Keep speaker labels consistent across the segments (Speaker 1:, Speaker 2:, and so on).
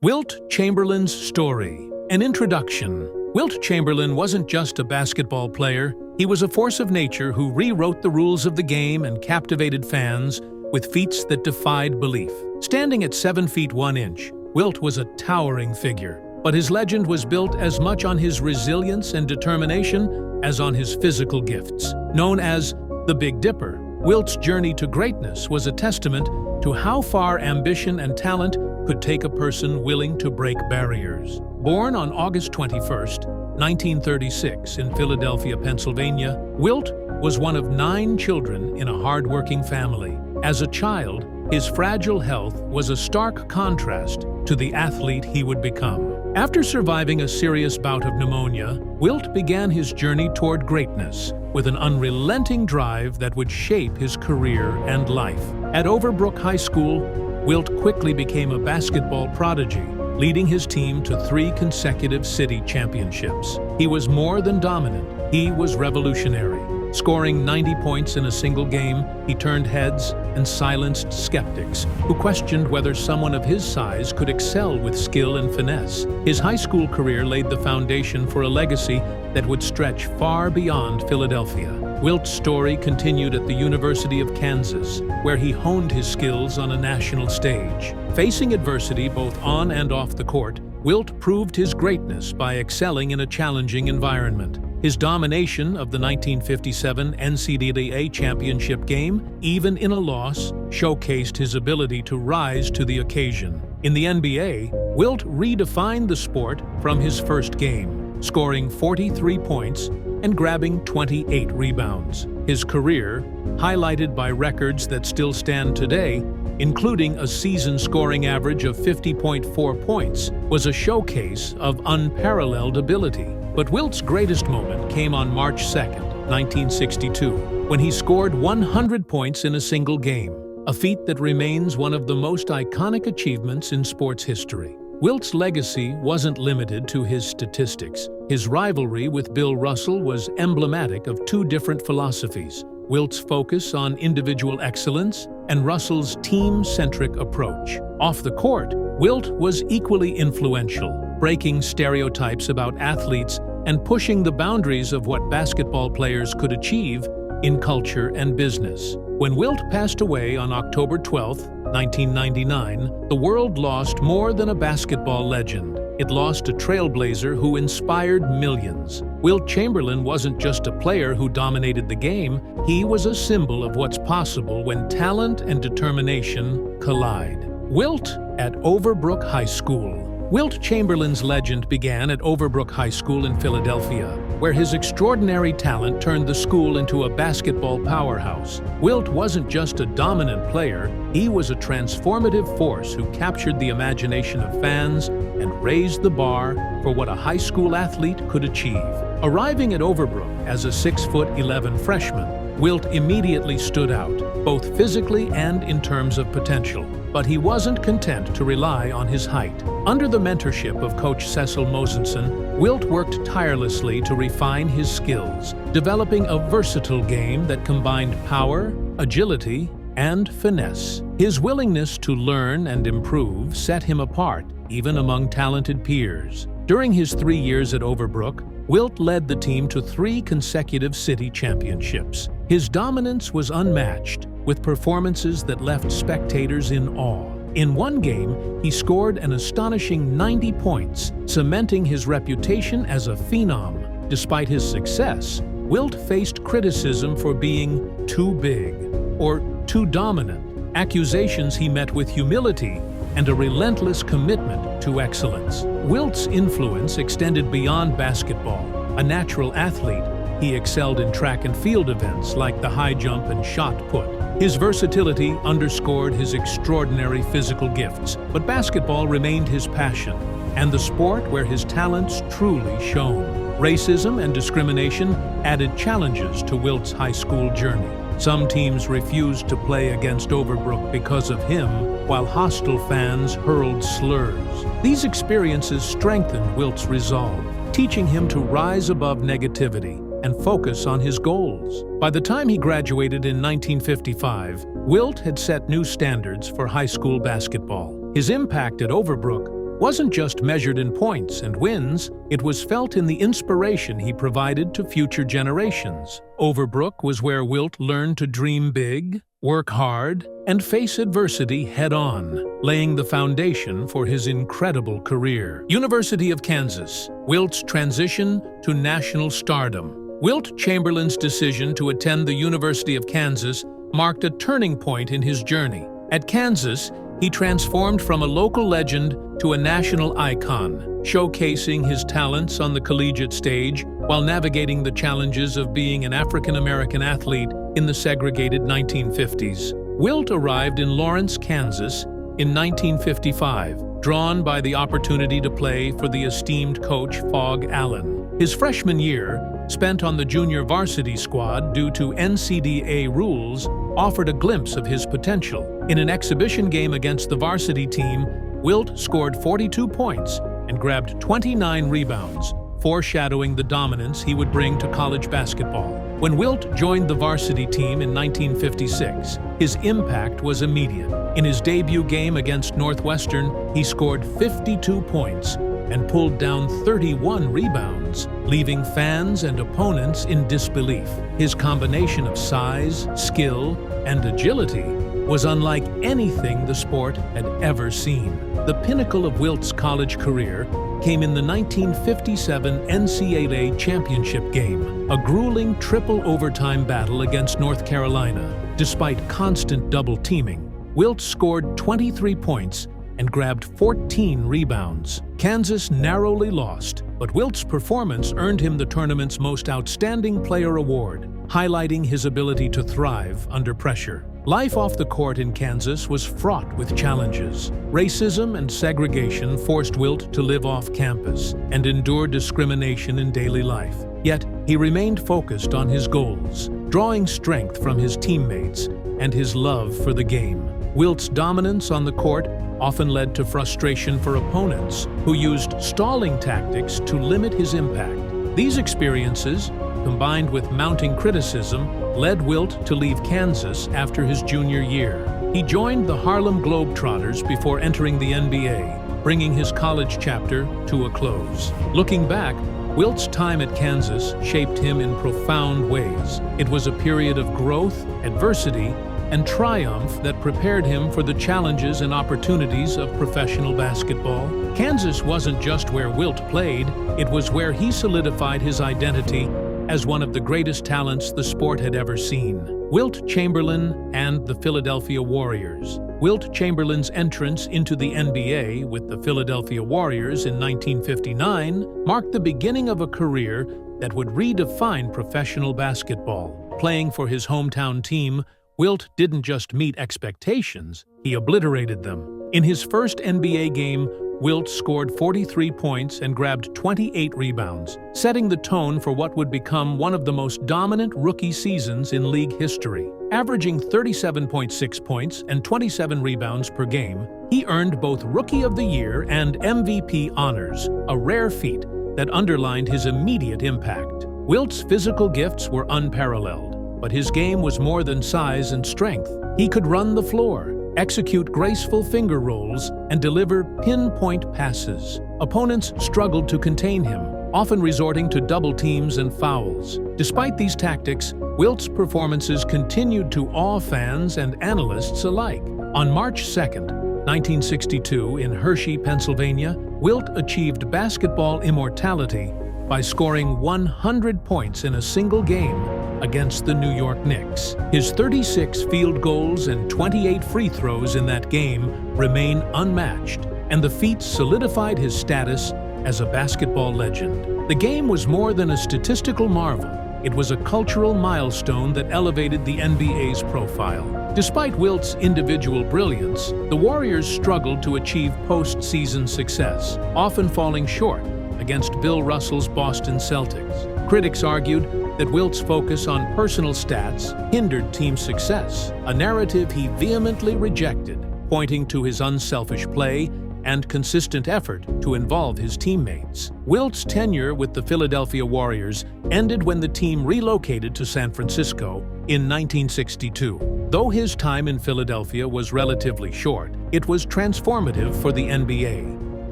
Speaker 1: Wilt Chamberlain's story. An introduction. Wilt Chamberlain wasn't just a basketball player, he was a force of nature who rewrote the rules of the game and captivated fans with feats that defied belief. Standing at 7 feet 1 inch, Wilt was a towering figure, but his legend was built as much on his resilience and determination as on his physical gifts. Known as the Big Dipper, Wilt's journey to greatness was a testament to how far ambition and talent could take a person willing to break barriers. Born on August 21, 1936 in Philadelphia, Pennsylvania, Wilt was one of 9 children in a hard-working family. As a child, his fragile health was a stark contrast to the athlete he would become. After surviving a serious bout of pneumonia, Wilt began his journey toward greatness with an unrelenting drive that would shape his career and life. At Overbrook High School, Wilt quickly became a basketball prodigy, leading his team to 3 consecutive city championships. He was more than dominant, he was revolutionary. Scoring 90 points in a single game, he turned heads and silenced skeptics who questioned whether someone of his size could excel with skill and finesse. His high school career laid the foundation for a legacy that would stretch far beyond Philadelphia. Wilt's story continued at the University of Kansas, where he honed his skills on a national stage. Facing adversity both on and off the court, Wilt proved his greatness by excelling in a challenging environment. His domination of the 1957 NCAA championship game, even in a loss, showcased his ability to rise to the occasion. In the NBA, Wilt redefined the sport from his first game, scoring 43 points and grabbing 28 rebounds. His career, highlighted by records that still stand today, including a season scoring average of 50.4 points, was a showcase of unparalleled ability. But Wilt's greatest moment came on March 2, 1962, when he scored 100 points in a single game, a feat that remains one of the most iconic achievements in sports history. Wilt's legacy wasn't limited to his statistics. His rivalry with Bill Russell was emblematic of 2 different philosophies: Wilt's focus on individual excellence and Russell's team-centric approach. Off the court, Wilt was equally influential, breaking stereotypes about athletes and pushing the boundaries of what basketball players could achieve in culture and business. When Wilt passed away on October 12, 1999, the world lost more than a basketball legend. It lost a trailblazer who inspired millions. Wilt Chamberlain wasn't just a player who dominated the game, he was a symbol of what's possible when talent and determination collide. Wilt at Overbrook High School. Wilt Chamberlain's legend began at Overbrook High School in Philadelphia, where his extraordinary talent turned the school into a basketball powerhouse. Wilt wasn't just a dominant player, he was a transformative force who captured the imagination of fans and raised the bar for what a high school athlete could achieve. Arriving at Overbrook as a 6'11" freshman, Wilt immediately stood out, both physically and in terms of potential. But he wasn't content to rely on his height. Under the mentorship of Coach Cecil Mosenson, Wilt worked tirelessly to refine his skills, developing a versatile game that combined power, agility, and finesse. His willingness to learn and improve set him apart, even among talented peers. During his 3 years at Overbrook, Wilt led the team to 3 consecutive city championships. His dominance was unmatched, with performances that left spectators in awe. In one game, he scored an astonishing 90 points, cementing his reputation as a phenom. Despite his success, Wilt faced criticism for being too big or too dominant, accusations he met with humility and a relentless commitment to excellence. Wilt's influence extended beyond basketball. A natural athlete, he excelled in track and field events like the high jump and shot put. His versatility underscored his extraordinary physical gifts, but basketball remained his passion, and the sport where his talents truly shone. Racism and discrimination added challenges to Wilt's high school journey. Some teams refused to play against Overbrook because of him, while hostile fans hurled slurs. These experiences strengthened Wilt's resolve, teaching him to rise above negativity and focus on his goals. By the time he graduated in 1955, Wilt had set new standards for high school basketball. His impact at Overbrook wasn't just measured in points and wins, it was felt in the inspiration he provided to future generations. Overbrook was where Wilt learned to dream big, work hard, and face adversity head-on, laying the foundation for his incredible career. University of Kansas, Wilt's transition to national stardom. Wilt Chamberlain's decision to attend the University of Kansas marked a turning point in his journey. At Kansas, he transformed from a local legend to a national icon, showcasing his talents on the collegiate stage while navigating the challenges of being an African-American athlete in the segregated 1950s. Wilt arrived in Lawrence, Kansas in 1955, drawn by the opportunity to play for the esteemed coach Phog Allen. His freshman year, spent on the junior varsity squad due to NCAA rules, offered a glimpse of his potential. In an exhibition game against the varsity team, Wilt scored 42 points and grabbed 29 rebounds, foreshadowing the dominance he would bring to college basketball. When Wilt joined the varsity team in 1956, his impact was immediate. In his debut game against Northwestern, he scored 52 points and pulled down 31 rebounds, leaving fans and opponents in disbelief. His combination of size, skill, and agility was unlike anything the sport had ever seen. The pinnacle of Wilt's college career came in the 1957 NCAA championship game, a grueling triple overtime battle against North Carolina. Despite constant double teaming, Wilt scored 23 points and grabbed 14 rebounds. Kansas narrowly lost, but Wilt's performance earned him the tournament's Most Outstanding Player award, highlighting his ability to thrive under pressure. Life off the court in Kansas was fraught with challenges. Racism and segregation forced Wilt to live off campus and endure discrimination in daily life. Yet, he remained focused on his goals, drawing strength from his teammates and his love for the game. Wilt's dominance on the court often led to frustration for opponents who used stalling tactics to limit his impact. These experiences, combined with mounting criticism, led Wilt to leave Kansas after his junior year. He joined the Harlem Globetrotters before entering the NBA, bringing his college chapter to a close. Looking back, Wilt's time at Kansas shaped him in profound ways. It was a period of growth, adversity, and triumph that prepared him for the challenges and opportunities of professional basketball. Kansas wasn't just where Wilt played, it was where he solidified his identity as one of the greatest talents the sport had ever seen. Wilt Chamberlain and the Philadelphia Warriors. Wilt Chamberlain's entrance into the NBA with the Philadelphia Warriors in 1959 marked the beginning of a career that would redefine professional basketball. Playing for his hometown team, Wilt didn't just meet expectations, he obliterated them. In his first NBA game, Wilt scored 43 points and grabbed 28 rebounds, setting the tone for what would become one of the most dominant rookie seasons in league history. Averaging 37.6 points and 27 rebounds per game, he earned both Rookie of the Year and MVP honors, a rare feat that underlined his immediate impact. Wilt's physical gifts were unparalleled, but his game was more than size and strength. He could run the floor, execute graceful finger rolls, and deliver pinpoint passes. Opponents struggled to contain him, often resorting to double teams and fouls. Despite these tactics, Wilt's performances continued to awe fans and analysts alike. On March 2, 1962, in Hershey, Pennsylvania, Wilt achieved basketball immortality by scoring 100 points in a single game against the New York Knicks. His 36 field goals and 28 free throws in that game remain unmatched, and the feat solidified his status as a basketball legend. The game was more than a statistical marvel. It was a cultural milestone that elevated the NBA's profile. Despite Wilt's individual brilliance, the Warriors struggled to achieve postseason success, often falling short against Bill Russell's Boston Celtics. Critics argued that Wilt's focus on personal stats hindered team success, a narrative he vehemently rejected, pointing to his unselfish play and consistent effort to involve his teammates. Wilt's tenure with the Philadelphia Warriors ended when the team relocated to San Francisco in 1962. Though his time in Philadelphia was relatively short, it was transformative for the NBA.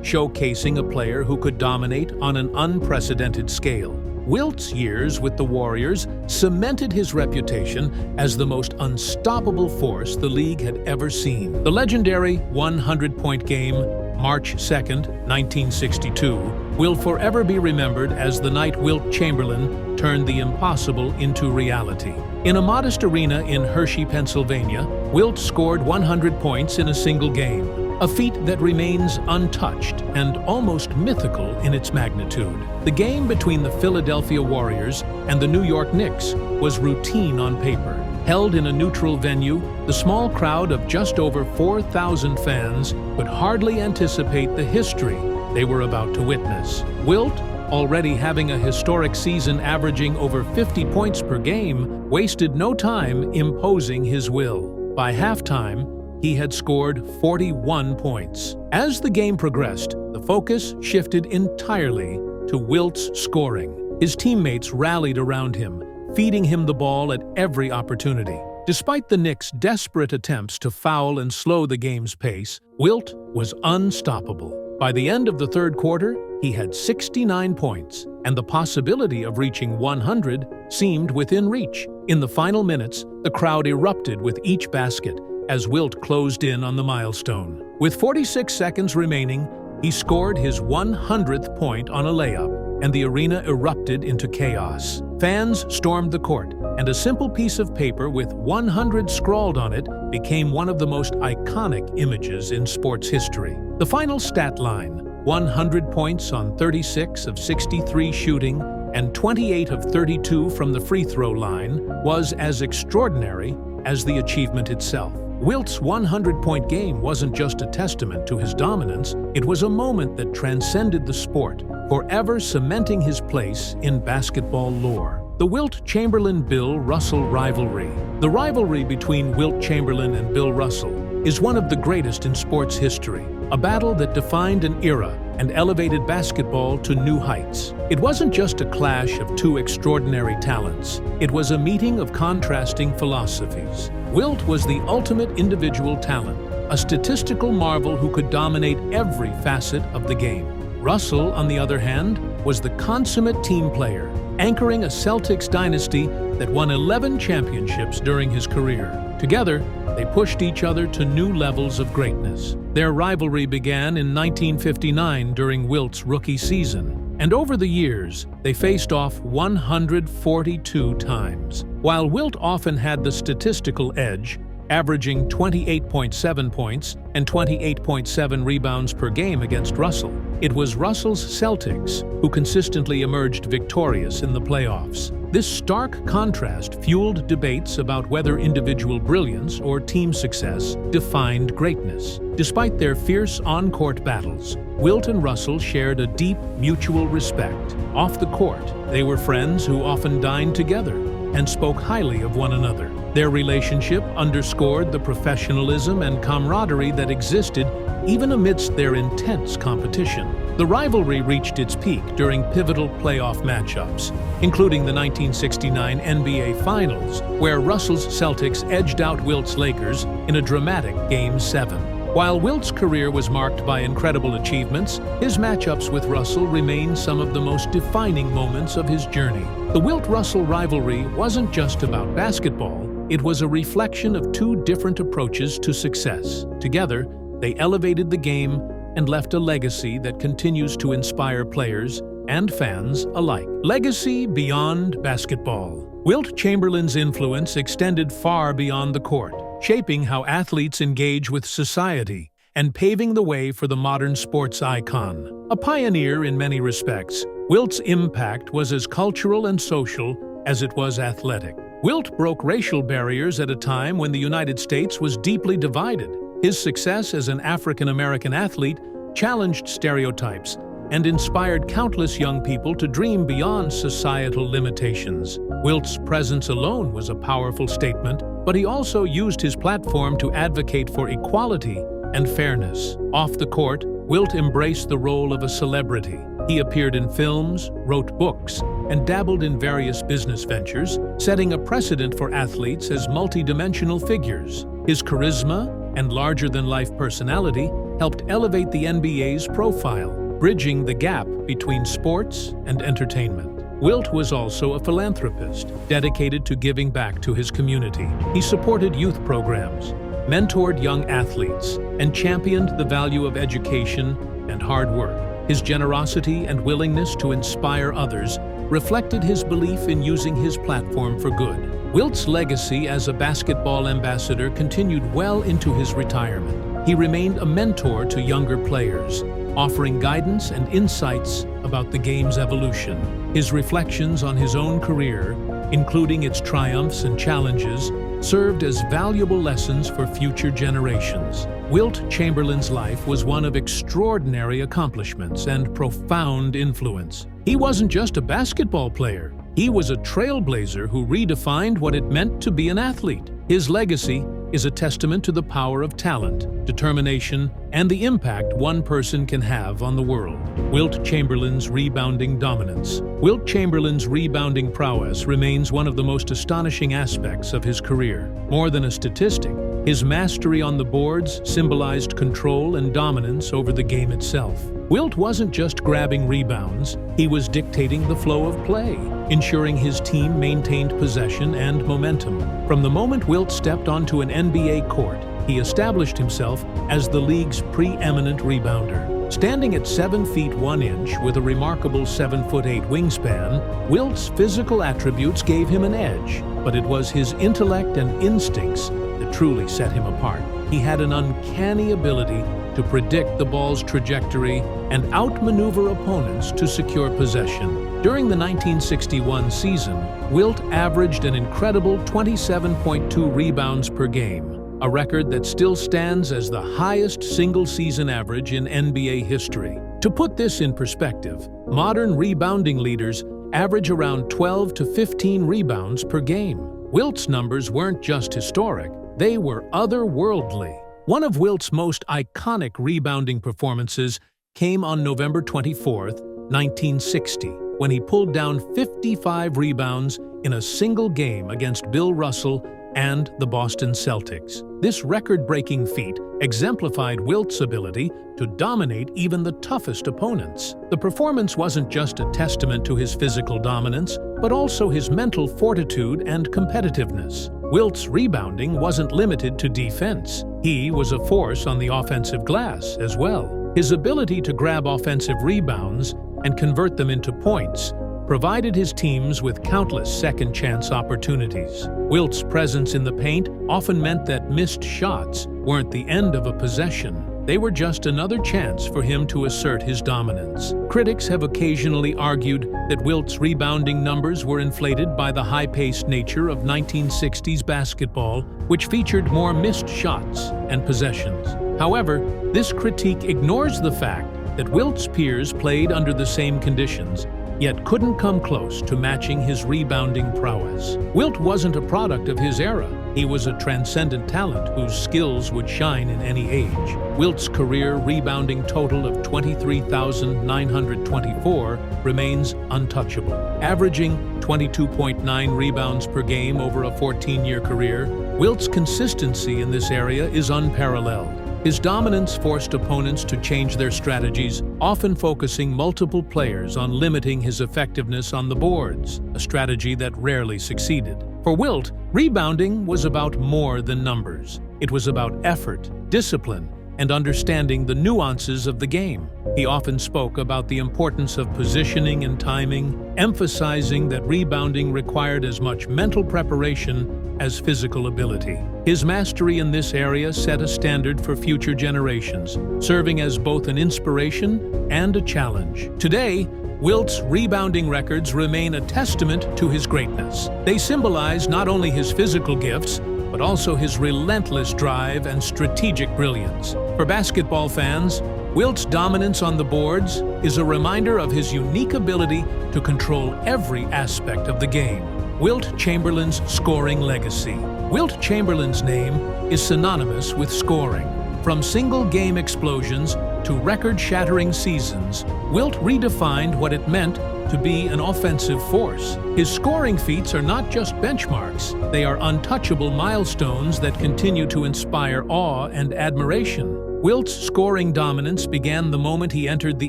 Speaker 1: showcasing a player who could dominate on an unprecedented scale. Wilt's years with the Warriors cemented his reputation as the most unstoppable force the league had ever seen. The legendary 100-point game, March 2, 1962, will forever be remembered as the night Wilt Chamberlain turned the impossible into reality. In a modest arena in Hershey, Pennsylvania, Wilt scored 100 points in a single game, a feat that remains untouched and almost mythical in its magnitude. The game between the Philadelphia Warriors and the New York Knicks was routine on paper. Held in a neutral venue, the small crowd of just over 4,000 fans could hardly anticipate the history they were about to witness. Wilt, already having a historic season averaging over 50 points per game, wasted no time imposing his will. By halftime, he had scored 41 points. As the game progressed, the focus shifted entirely to Wilt's scoring. His teammates rallied around him, feeding him the ball at every opportunity. Despite the Knicks' desperate attempts to foul and slow the game's pace, Wilt was unstoppable. By the end of the third quarter, he had 69 points, and the possibility of reaching 100 seemed within reach. In the final minutes, the crowd erupted with each basket as Wilt closed in on the milestone. With 46 seconds remaining, he scored his 100th point on a layup, and the arena erupted into chaos. Fans stormed the court, and a simple piece of paper with 100 scrawled on it became one of the most iconic images in sports history. The final stat line, 100 points on 36 of 63 shooting and 28 of 32 from the free throw line, was as extraordinary as the achievement itself. Wilt's 100-point game wasn't just a testament to his dominance, it was a moment that transcended the sport, forever cementing his place in basketball lore. The Wilt Chamberlain-Bill Russell rivalry. The rivalry between Wilt Chamberlain and Bill Russell is one of the greatest in sports history, a battle that defined an era and elevated basketball to new heights. It wasn't just a clash of two extraordinary talents, it was a meeting of contrasting philosophies. Wilt was the ultimate individual talent, a statistical marvel who could dominate every facet of the game. Russell, on the other hand, was the consummate team player, anchoring a Celtics dynasty that won 11 championships during his career. Together, they pushed each other to new levels of greatness. Their rivalry began in 1959 during Wilt's rookie season, and over the years, they faced off 142 times. While Wilt often had the statistical edge, averaging 28.7 points and 28.7 rebounds per game against Russell, it was Russell's Celtics who consistently emerged victorious in the playoffs. This stark contrast fueled debates about whether individual brilliance or team success defined greatness. Despite their fierce on-court battles, Wilt and Russell shared a deep mutual respect. Off the court, they were friends who often dined together and spoke highly of one another. Their relationship underscored the professionalism and camaraderie that existed even amidst their intense competition. The rivalry reached its peak during pivotal playoff matchups, including the 1969 NBA Finals, where Russell's Celtics edged out Wilt's Lakers in a dramatic Game 7. While Wilt's career was marked by incredible achievements, his matchups with Russell remain some of the most defining moments of his journey. The Wilt-Russell rivalry wasn't just about basketball, it was a reflection of two different approaches to success. Together, they elevated the game and left a legacy that continues to inspire players and fans alike. Legacy beyond basketball. Wilt Chamberlain's influence extended far beyond the court, shaping how athletes engage with society and paving the way for the modern sports icon. A pioneer in many respects, Wilt's impact was as cultural and social as it was athletic. Wilt broke racial barriers at a time when the United States was deeply divided. His success as an African-American athlete challenged stereotypes and inspired countless young people to dream beyond societal limitations. Wilt's presence alone was a powerful statement, but he also used his platform to advocate for equality and fairness. Off the court, Wilt embraced the role of a celebrity. He appeared in films, wrote books, and dabbled in various business ventures, setting a precedent for athletes as multidimensional figures. His charisma and larger-than-life personality helped elevate the NBA's profile, bridging the gap between sports and entertainment. Wilt was also a philanthropist, dedicated to giving back to his community. He supported youth programs, mentored young athletes, and championed the value of education and hard work. His generosity and willingness to inspire others reflected his belief in using his platform for good. Wilt's legacy as a basketball ambassador continued well into his retirement. He remained a mentor to younger players, offering guidance and insights about the game's evolution. His reflections on his own career, including its triumphs and challenges, served as valuable lessons for future generations. Wilt Chamberlain's life was one of extraordinary accomplishments and profound influence. He wasn't just a basketball player. He was a trailblazer who redefined what it meant to be an athlete. His legacy is a testament to the power of talent, determination, and the impact one person can have on the world. Wilt Chamberlain's rebounding dominance. Wilt Chamberlain's rebounding prowess remains one of the most astonishing aspects of his career. More than a statistic, his mastery on the boards symbolized control and dominance over the game itself. Wilt wasn't just grabbing rebounds, he was dictating the flow of play, ensuring his team maintained possession and momentum. From the moment Wilt stepped onto an NBA court, he established himself as the league's preeminent rebounder. Standing at 7 feet 1 inch with a remarkable 7'8" wingspan, Wilt's physical attributes gave him an edge, but it was his intellect and instincts that truly set him apart. He had an uncanny ability to predict the ball's trajectory and outmaneuver opponents to secure possession. During the 1961 season, Wilt averaged an incredible 27.2 rebounds per game, a record that still stands as the highest single-season average in NBA history. To put this in perspective, modern rebounding leaders average around 12 to 15 rebounds per game. Wilt's numbers weren't just historic, they were otherworldly. One of Wilt's most iconic rebounding performances came on November 24, 1960, when he pulled down 55 rebounds in a single game against Bill Russell and the Boston Celtics. This record-breaking feat exemplified Wilt's ability to dominate even the toughest opponents. The performance wasn't just a testament to his physical dominance, but also his mental fortitude and competitiveness. Wilt's rebounding wasn't limited to defense. He was a force on the offensive glass as well. His ability to grab offensive rebounds and convert them into points provided his teams with countless second-chance opportunities. Wilt's presence in the paint often meant that missed shots weren't the end of a possession. They were just another chance for him to assert his dominance. Critics have occasionally argued that Wilt's rebounding numbers were inflated by the high-paced nature of 1960s basketball, which featured more missed shots and possessions. However, this critique ignores the fact that Wilt's peers played under the same conditions, yet couldn't come close to matching his rebounding prowess. Wilt wasn't a product of his era. He was a transcendent talent whose skills would shine in any age. Wilt's career rebounding total of 23,924 remains untouchable. Averaging 22.9 rebounds per game over a 14-year career, Wilt's consistency in this area is unparalleled. His dominance forced opponents to change their strategies, often focusing multiple players on limiting his effectiveness on the boards, a strategy that rarely succeeded. For Wilt, rebounding was about more than numbers. It was about effort, discipline, and understanding the nuances of the game. He often spoke about the importance of positioning and timing, emphasizing that rebounding required as much mental preparation as physical ability. His mastery in this area set a standard for future generations, serving as both an inspiration and a challenge. Today, Wilt's rebounding records remain a testament to his greatness. They symbolize not only his physical gifts, but also his relentless drive and strategic brilliance. For basketball fans, Wilt's dominance on the boards is a reminder of his unique ability to control every aspect of the game. Wilt Chamberlain's scoring legacy. Wilt Chamberlain's name is synonymous with scoring. From single-game explosions to record-shattering seasons, Wilt redefined what it meant to be an offensive force. His scoring feats are not just benchmarks, they are untouchable milestones that continue to inspire awe and admiration. Wilt's scoring dominance began the moment he entered the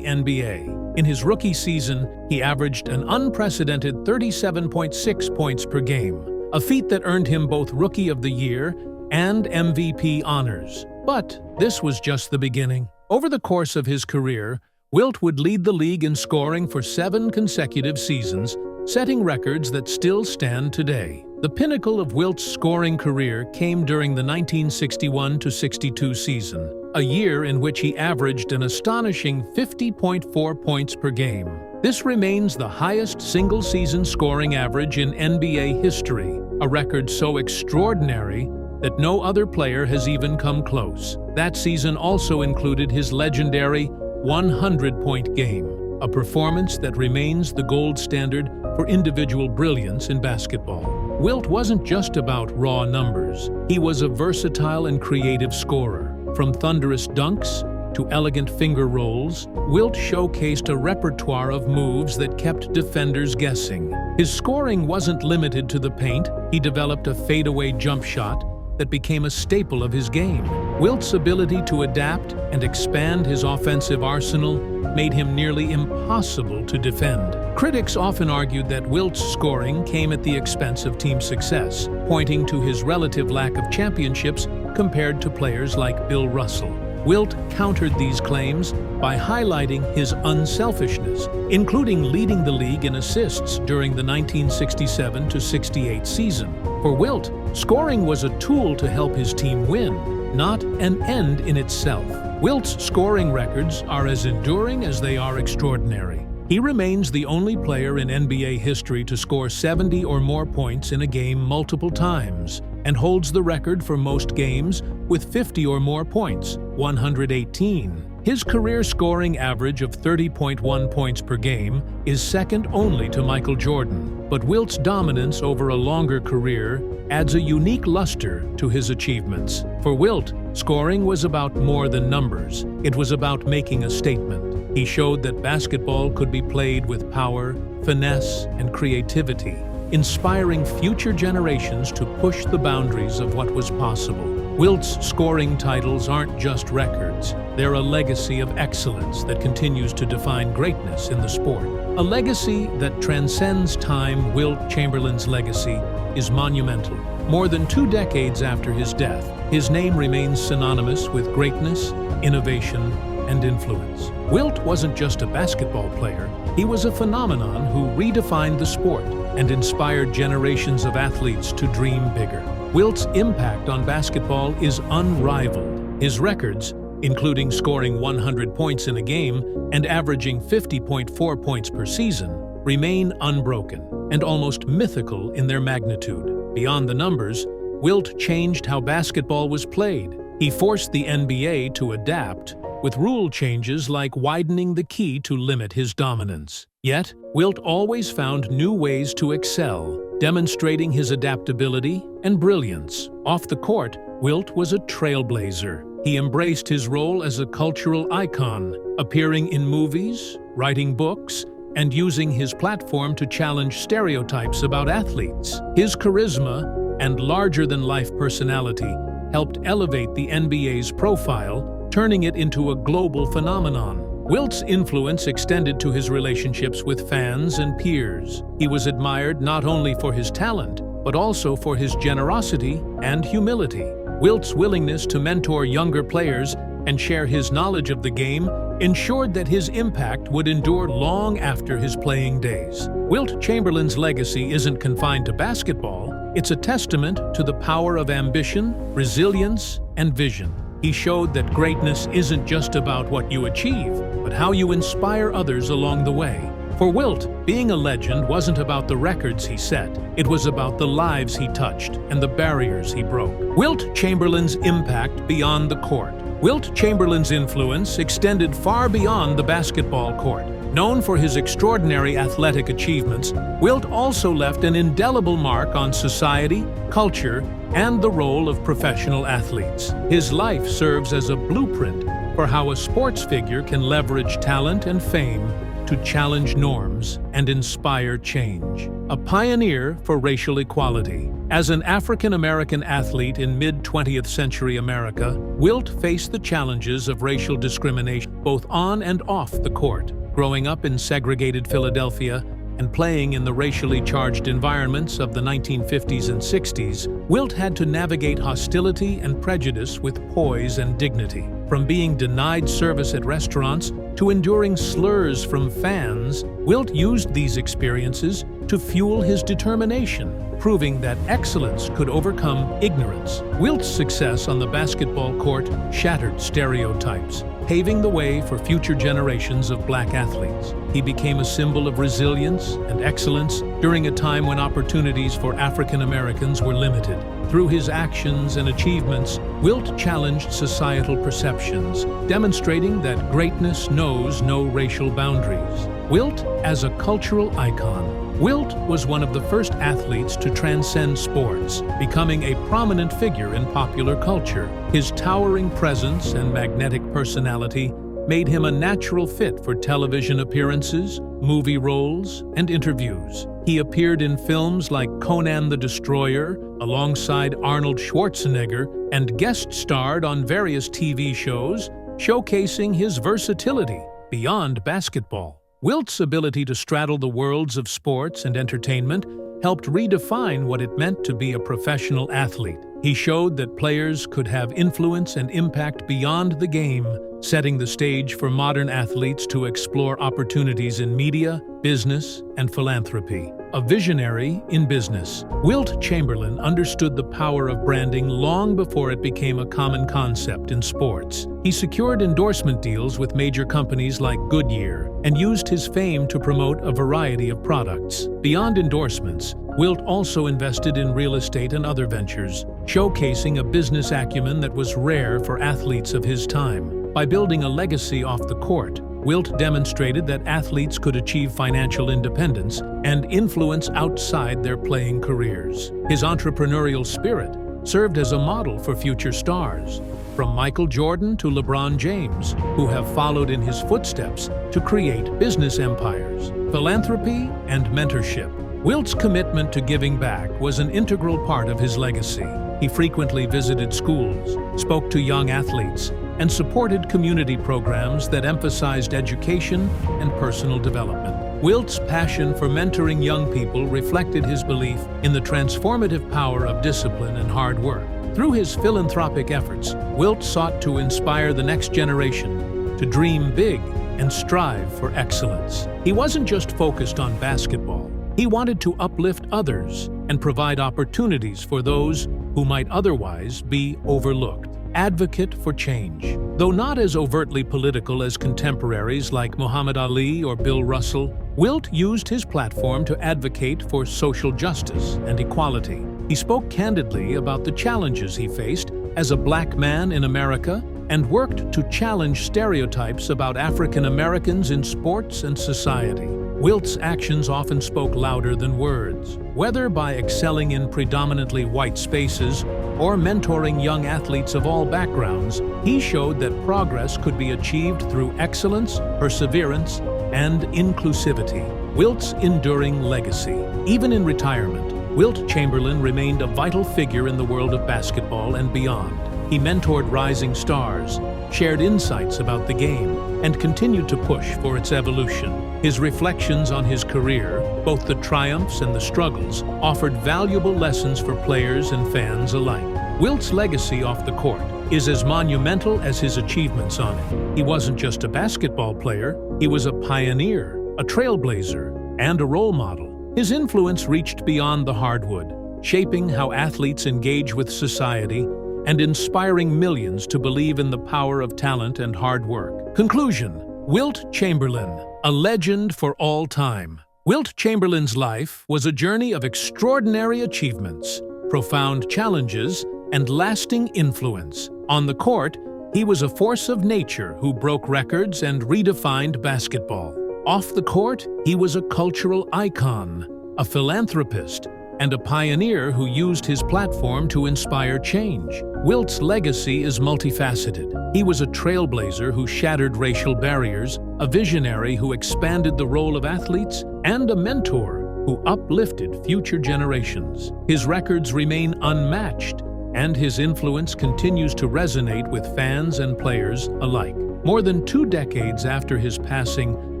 Speaker 1: NBA. In his rookie season, he averaged an unprecedented 37.6 points per game, a feat that earned him both Rookie of the Year and MVP honors. But this was just the beginning. Over the course of his career, Wilt would lead the league in scoring for 7 consecutive seasons, setting records that still stand today. The pinnacle of Wilt's scoring career came during the 1961-62 season, a year in which he averaged an astonishing 50.4 points per game. This remains the highest single-season scoring average in NBA history, a record so extraordinary that no other player has even come close. That season also included his legendary 100-point game, a performance that remains the gold standard for individual brilliance in basketball. Wilt wasn't just about raw numbers. He was a versatile and creative scorer. From thunderous dunks to elegant finger rolls, Wilt showcased a repertoire of moves that kept defenders guessing. His scoring wasn't limited to the paint. He developed a fadeaway jump shot that became a staple of his game. Wilt's ability to adapt and expand his offensive arsenal made him nearly impossible to defend. Critics often argued that Wilt's scoring came at the expense of team success, pointing to his relative lack of championships compared to players like Bill Russell. Wilt countered these claims by highlighting his unselfishness, including leading the league in assists during the 1967-68 season. For Wilt, scoring was a tool to help his team win, not an end in itself. Wilt's scoring records are as enduring as they are extraordinary. He remains the only player in NBA history to score 70 or more points in a game multiple times, and holds the record for most games with 50 or more points, 118. His career scoring average of 30.1 points per game is second only to Michael Jordan, but Wilt's dominance over a longer career adds a unique luster to his achievements. For Wilt, scoring was about more than numbers. It was about making a statement. He showed that basketball could be played with power, finesse, and creativity, inspiring future generations to push the boundaries of what was possible. Wilt's scoring titles aren't just records. They're a legacy of excellence that continues to define greatness in the sport. A legacy that transcends time. Wilt Chamberlain's legacy is monumental. More than 2 decades after his death, his name remains synonymous with greatness, innovation, and influence. Wilt wasn't just a basketball player. He was a phenomenon who redefined the sport and inspired generations of athletes to dream bigger. Wilt's impact on basketball is unrivaled. His records, including scoring 100 points in a game and averaging 50.4 points per season, remain unbroken and almost mythical in their magnitude. Beyond the numbers, Wilt changed how basketball was played. He forced the NBA to adapt, with rule changes like widening the key to limit his dominance. Yet, Wilt always found new ways to excel, demonstrating his adaptability and brilliance. Off the court, Wilt was a trailblazer. He embraced his role as a cultural icon, appearing in movies, writing books, and using his platform to challenge stereotypes about athletes. His charisma and larger-than-life personality helped elevate the NBA's profile, turning it into a global phenomenon. Wilt's influence extended to his relationships with fans and peers. He was admired not only for his talent, but also for his generosity and humility. Wilt's willingness to mentor younger players and share his knowledge of the game ensured that his impact would endure long after his playing days. Wilt Chamberlain's legacy isn't confined to basketball. It's a testament to the power of ambition, resilience, and vision. He showed that greatness isn't just about what you achieve, but how you inspire others along the way. For Wilt, being a legend wasn't about the records he set. It was about the lives he touched and the barriers he broke. Wilt Chamberlain's impact beyond the court. Wilt Chamberlain's influence extended far beyond the basketball court. Known for his extraordinary athletic achievements, Wilt also left an indelible mark on society, culture, and the role of professional athletes. His life serves as a blueprint for how a sports figure can leverage talent and fame to challenge norms and inspire change. A pioneer for racial equality As an African-American athlete in mid-20th century America, Wilt faced the challenges of racial discrimination both on and off the court. Growing up in segregated Philadelphia and playing in the racially charged environments of the 1950s and 60s, Wilt had to navigate hostility and prejudice with poise and dignity. From being denied service at restaurants to enduring slurs from fans, Wilt used these experiences to fuel his determination, proving that excellence could overcome ignorance. Wilt's success on the basketball court shattered stereotypes, paving the way for future generations of black athletes. He became a symbol of resilience and excellence during a time when opportunities for African Americans were limited. Through his actions and achievements, Wilt challenged societal perceptions, demonstrating that greatness knows no racial boundaries. Wilt as a cultural icon. Wilt was one of the first athletes to transcend sports, becoming a prominent figure in popular culture. His towering presence and magnetic personality made him a natural fit for television appearances, movie roles, and interviews. He appeared in films like Conan the Destroyer, alongside Arnold Schwarzenegger, and guest-starred on various TV shows, showcasing his versatility beyond basketball. Wilt's ability to straddle the worlds of sports and entertainment helped redefine what it meant to be a professional athlete. He showed that players could have influence and impact beyond the game, setting the stage for modern athletes to explore opportunities in media, business, and philanthropy. A visionary in business, Wilt Chamberlain understood the power of branding long before it became a common concept in sports. He secured endorsement deals with major companies like Goodyear and used his fame to promote a variety of products. Beyond endorsements, Wilt also invested in real estate and other ventures, showcasing a business acumen that was rare for athletes of his time. By building a legacy off the court, Wilt demonstrated that athletes could achieve financial independence and influence outside their playing careers. His entrepreneurial spirit served as a model for future stars, from Michael Jordan to LeBron James, who have followed in his footsteps to create business empires. Philanthropy and mentorship. Wilt's commitment to giving back was an integral part of his legacy. He frequently visited schools, spoke to young athletes, and supported community programs that emphasized education and personal development. Wilt's passion for mentoring young people reflected his belief in the transformative power of discipline and hard work. Through his philanthropic efforts, Wilt sought to inspire the next generation to dream big and strive for excellence. He wasn't just focused on basketball. He wanted to uplift others and provide opportunities for those who might otherwise be overlooked. Advocate for change. Though not as overtly political as contemporaries like Muhammad Ali or Bill Russell, Wilt used his platform to advocate for social justice and equality. He spoke candidly about the challenges he faced as a black man in America and worked to challenge stereotypes about African Americans in sports and society. Wilt's actions often spoke louder than words. Whether by excelling in predominantly white spaces or mentoring young athletes of all backgrounds, he showed that progress could be achieved through excellence, perseverance, and inclusivity. Wilt's enduring legacy. Even in retirement, Wilt Chamberlain remained a vital figure in the world of basketball and beyond. He mentored rising stars, shared insights about the game, and continued to push for its evolution. His reflections on his career, both the triumphs and the struggles, offered valuable lessons for players and fans alike. Wilt's legacy off the court is as monumental as his achievements on it. He wasn't just a basketball player, he was a pioneer, a trailblazer, and a role model. His influence reached beyond the hardwood, shaping how athletes engage with society and inspiring millions to believe in the power of talent and hard work. Conclusion: Wilt Chamberlain, a legend for all time. Wilt Chamberlain's life was a journey of extraordinary achievements, profound challenges, and lasting influence. On the court, he was a force of nature who broke records and redefined basketball. Off the court, he was a cultural icon, a philanthropist, and a pioneer who used his platform to inspire change. Wilt's legacy is multifaceted. He was a trailblazer who shattered racial barriers, a visionary who expanded the role of athletes, and a mentor who uplifted future generations. His records remain unmatched, and his influence continues to resonate with fans and players alike. More than 2 decades after his passing,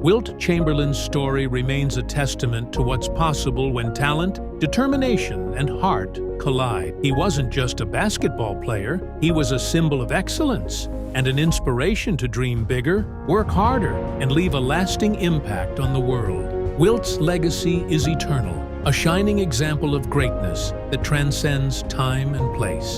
Speaker 1: Wilt Chamberlain's story remains a testament to what's possible when talent, determination, and heart collide. He wasn't just a basketball player, he was a symbol of excellence and an inspiration to dream bigger, work harder, and leave a lasting impact on the world. Wilt's legacy is eternal, a shining example of greatness that transcends time and place.